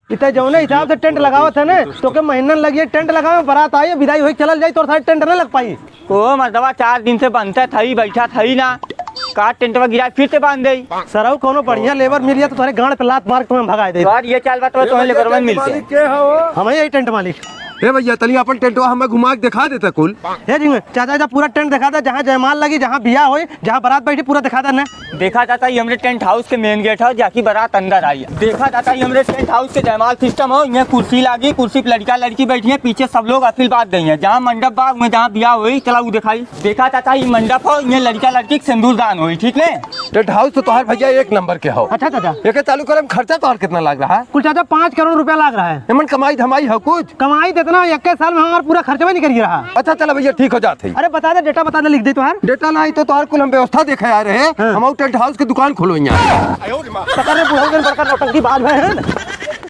इतना जौने हिसाब से टेंट लगावत है ना तो के महीना लगी टेंट लगावे, बारात आई विदाई हुई चल जाई तो टेंट नहीं लग पाई। ओ मर्दवा 4 दिन से बनता था ही बैठा था ही ना, का टेंट में गिरा फिर से बांध दे। सरऊ कोनो बढ़िया लेबर मिल गया तो तुम्हारे गांड पे लात मार के तुम्हें भगा दे। यार ये चाल बात तो लेबर में मिलते हैं। हम यही टेंट मालिक। हे भैया तनी अपन टेंटवा हमें घुमा के दिखा देता कुल। हे जी चाचा पूरा टेंट दिखा था, जहाँ जयमाल लगी, जहाँ बियाह हुई, जहाँ बारात बैठी, पूरा दिखा था ना। देखा जाता है हमरे टेंट हाउस के मेन गेट है, जाकी बारात अंदर आई है। देखा जाता है हमरे टेंट हाउस के जयमाल सिस्टम हो, यहाँ कुर्सी लगी, कुर्सी पे लड़का लड़की बैठी है, पीछे सब लोग आशीर्वाद गई है। जहाँ मंडप बाग में जहाँ बियाह हुई चला वो दिखाई। देखा जाता है मंडप हो, यहाँ लड़का लड़की सिंदूर दान हुई। ठीक है, टेंट हाउस तो तुम्हारे भैया 1 नंबर के हो। अच्छा चाचा ये चालू करे में खर्चा तो कितना लग रहा है? कुल चाचा 5 करोड़ रुपया लग रहा है। एमन कमाई धमाई है कुछ? कमाई देतना 21 साल में हमारा पूरा खर्चा नहीं कर रहा। अच्छा चलो भैया ठीक हो जाते। अरे बता दे डेटा बता दे, लिख दे तुहार डेटा नहीं तो तुम्हारे कुल हम व्यवस्था देखे आ रहे हैं। हम टेंट हाउस की दुकान खोलो यहाँ। पता नहीं बड़ा नौटंकी बात है।